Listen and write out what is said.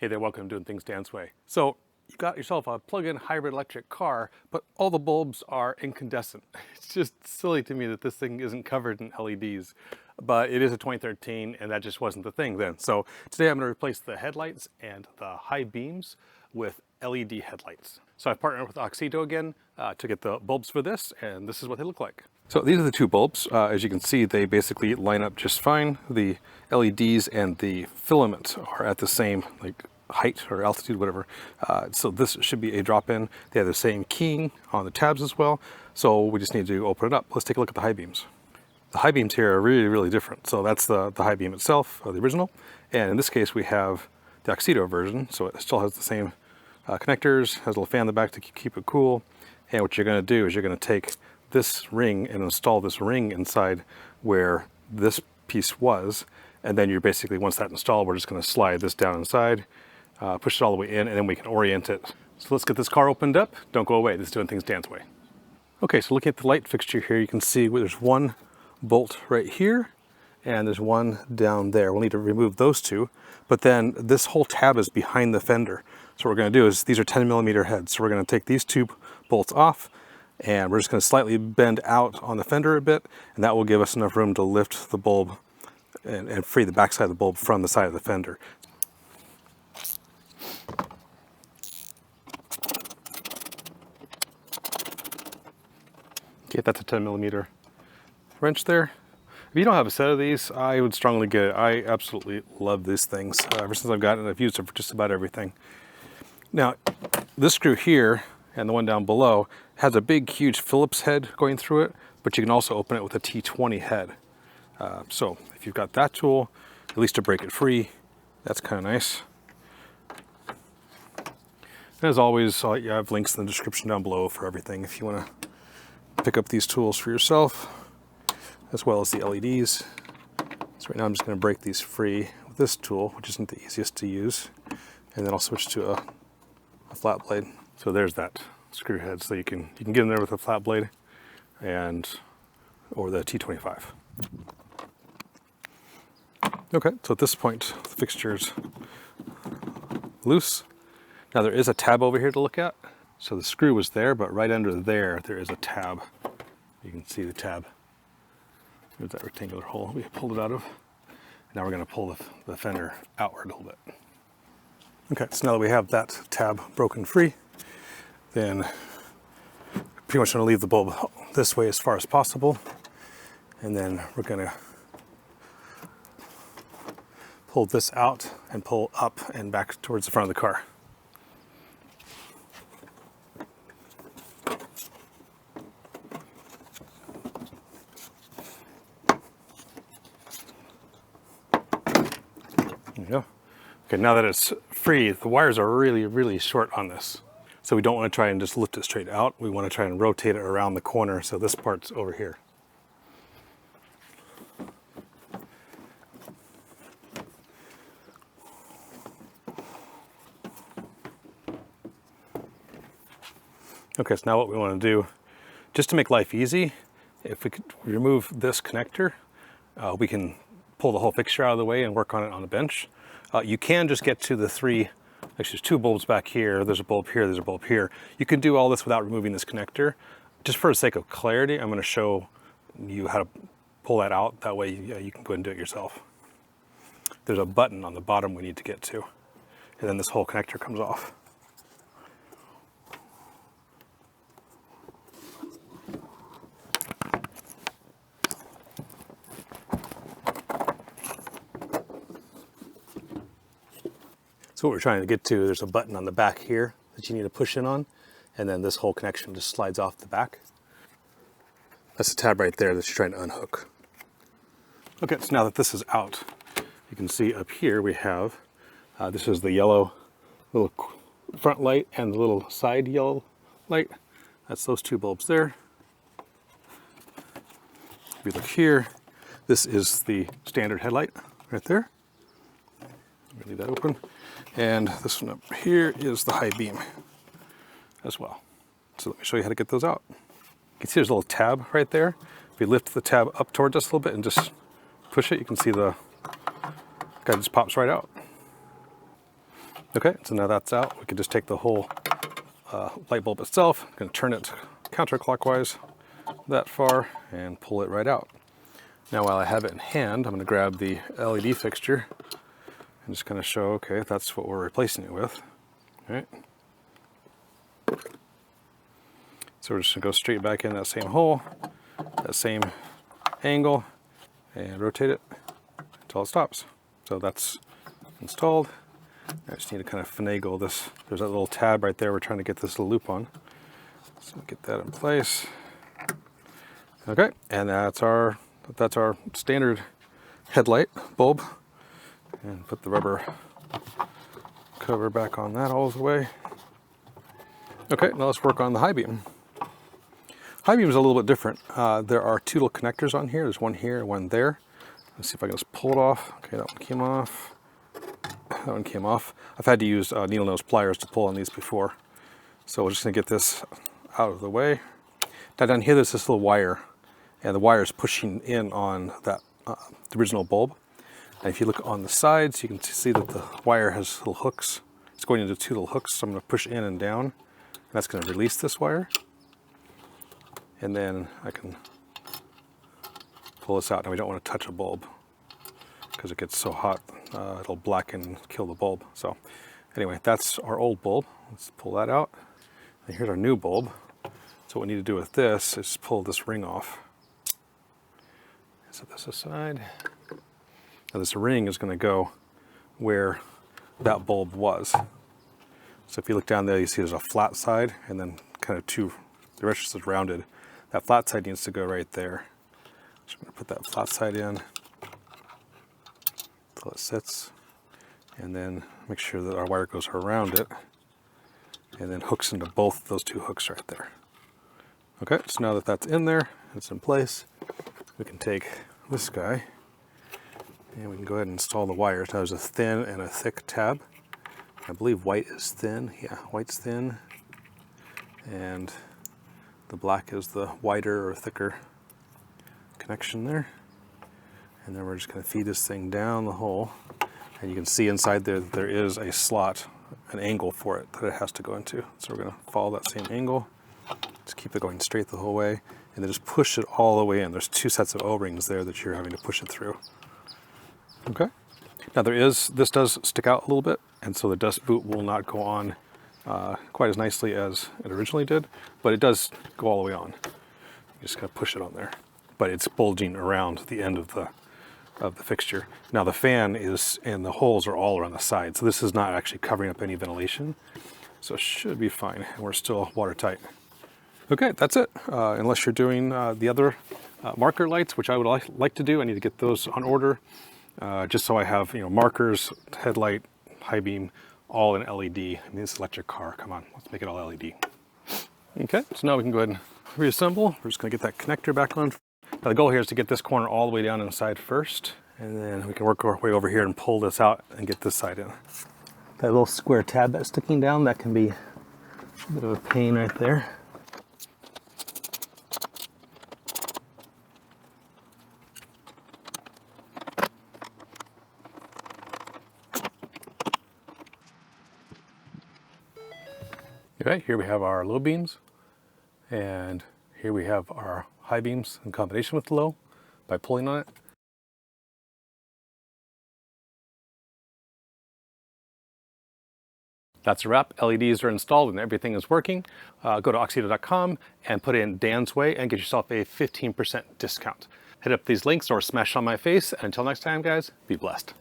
Hey there, welcome to Doing Things Dan's Way. So you got yourself a plug-in hybrid electric car, but all the bulbs are incandescent. It's just silly to me that this thing isn't covered in LEDs, but it is a 2013 and that just wasn't the thing then. So today I'm going to replace the headlights and the high beams with LED headlights. So I've partnered with Oxito again to get the bulbs for this, and this is what they look like. So these are the two bulbs. As you can see, they basically line up just fine. The LEDs and the filament are at the same height or altitude, whatever. So this should be a drop-in. They have the same keying on the tabs as well. So we just need to open it up. Let's take a look at the high beams. The high beams here are really, really different. So that's the high beam itself, the original. And in this case, we have the Oxito version. So it still has the same connectors, has a little fan in the back to keep it cool. And what you're going to do is you're going to take this ring and install this ring inside where this piece was. And then you're basically, once that's installed, we're just going to slide this down inside, push it all the way in, and then we can orient it. So let's get this car opened up. Don't go away. This is Doing Things Dan's Way. Okay, so looking at the light fixture here, you can see there's one bolt right here, and there's one down there. We'll need to remove those two, but then this whole tab is behind the fender. So what we're going to do is, these are 10mm heads, so we're going to take these two bolts off, and we're just going to slightly bend out on the fender a bit, and that will give us enough room to lift the bulb and free the backside of the bulb from the side of the fender. Okay, that's a 10mm wrench there. If you don't have a set of these, I would strongly get it. I absolutely love these things. Ever since I've gotten it, I've used it for just about everything. Now, this screw here and the one down below has a big, huge Phillips head going through it, but you can also open it with a T20 head. So if you've got that tool, at least to break it free, that's kind of nice. And as always, I have links in the description down below for everything if you want to pick up these tools for yourself, as well as the LEDs. So right now I'm just going to break these free with this tool, which isn't the easiest to use. And then I'll switch to a flat blade. So there's that screw head. So you can get in there with a flat blade or the T25. Okay, so at this point, the fixture's loose. Now there is a tab over here to look at. So the screw was there, but right under there is a tab. You can see the tab. There's that rectangular hole we pulled it out of. Now we're going to pull the fender outward a little bit. Okay, so now that we have that tab broken free, then pretty much going to leave the bulb this way as far as possible. And then we're going to pull this out and pull up and back towards the front of the car. There you go. Okay, now that it's free, the wires are really, really short on this. So we don't want to try and just lift it straight out. We want to try and rotate it around the corner so this part's over here. Okay, so now what we want to do, just to make life easy, if we could remove this connector, we can pull the whole fixture out of the way and work on it on the bench. You can just get to the actually there's two bulbs back here, there's a bulb here, there's a bulb here. You can do all this without removing this connector. Just for the sake of clarity, I'm going to show you how to pull that out. That way you can go ahead and do it yourself. There's a button on the bottom we need to get to, and then this whole connector comes off. So what we're trying to get to, there's a button on the back here that you need to push in on, and then this whole connection just slides off the back. That's the tab right there that you're trying to unhook. Okay, so now that this is out, you can see up here we have, this is the yellow little front light and the little side yellow light. That's those two bulbs there. If you look here, this is the standard headlight right there. Leave that open. And this one up here is the high beam as well. So let me show you how to get those out. You can see there's a little tab right there. If we lift the tab up towards us a little bit and just push it, you can see the guy just pops right out. Okay, so now that's out. We can just take the whole light bulb itself, I'm going to turn it counterclockwise that far and pull it right out. Now while I have it in hand, I'm going to grab the LED fixture and just kind of show, okay, that's what we're replacing it with. All right. So we're just going to go straight back in that same hole, that same angle, and rotate it until it stops. So that's installed. I just need to kind of finagle this. There's that little tab right there we're trying to get this little loop on. So get that in place. Okay, and that's our standard headlight bulb. And put the rubber cover back on that all the way. Okay, now let's work on the high beam. High beam is a little bit different. There are two little connectors on here. There's one here, one there. Let's see if I can just pull it off. Okay, that one came off. That one came off. I've had to use needle nose pliers to pull on these before. So we're just gonna get this out of the way. Now down here, there's this little wire, and the wire is pushing in on that the original bulb. And if you look on the sides, you can see that the wire has little hooks. It's going into two little hooks, so I'm gonna push in and down. And that's gonna release this wire. And then I can pull this out. Now we don't want to touch a bulb because it gets so hot, it'll blacken and kill the bulb. So anyway, that's our old bulb. Let's pull that out. And here's our new bulb. So what we need to do with this is pull this ring off. Set this aside. Now this ring is going to go where that bulb was. So if you look down there, you see there's a flat side and then kind of the rest is rounded. That flat side needs to go right there. So I'm going to put that flat side in until it sits, and then make sure that our wire goes around it and then hooks into both those two hooks right there. Okay, so now that that's in there, it's in place, we can take this guy and we can go ahead and install the wires. Now there's a thin and a thick tab. I believe white is thin. Yeah, white's thin, and the black is the wider or thicker connection there. And then we're just going to feed this thing down the hole. And you can see inside there that there is a slot, an angle for it that it has to go into. So we're going to follow that same angle. Just keep it going straight the whole way. And then just push it all the way in. There's two sets of O-rings there that you're having to push it through. Okay. Now this does stick out a little bit. And so the dust boot will not go on quite as nicely as it originally did, but it does go all the way on. You just gotta push it on there, but it's bulging around the end of the fixture. Now the fan is, and the holes are all around the side, so this is not actually covering up any ventilation, so it should be fine, and we're still watertight. Okay, that's it. Unless you're doing the other marker lights, which I would like to do. I need to get those on order, just so I have markers, headlight, high beam, all in LED. I mean, this electric car, come on, let's make it all LED. Okay, so now we can go ahead and reassemble. We're just gonna get that connector back on. Now the goal here is to get this corner all the way down inside first, and then we can work our way over here and pull this out and get this side in. That little square tab that's sticking down, that can be a bit of a pain right there. Okay, here we have our low beams, and here we have our high beams in combination with the low by pulling on it. That's a wrap. LEDs are installed and everything is working. Go to oxydo.com and put in Dan's Way and get yourself a 15% discount. Hit up these links or smash on my face. Until next time, guys, be blessed.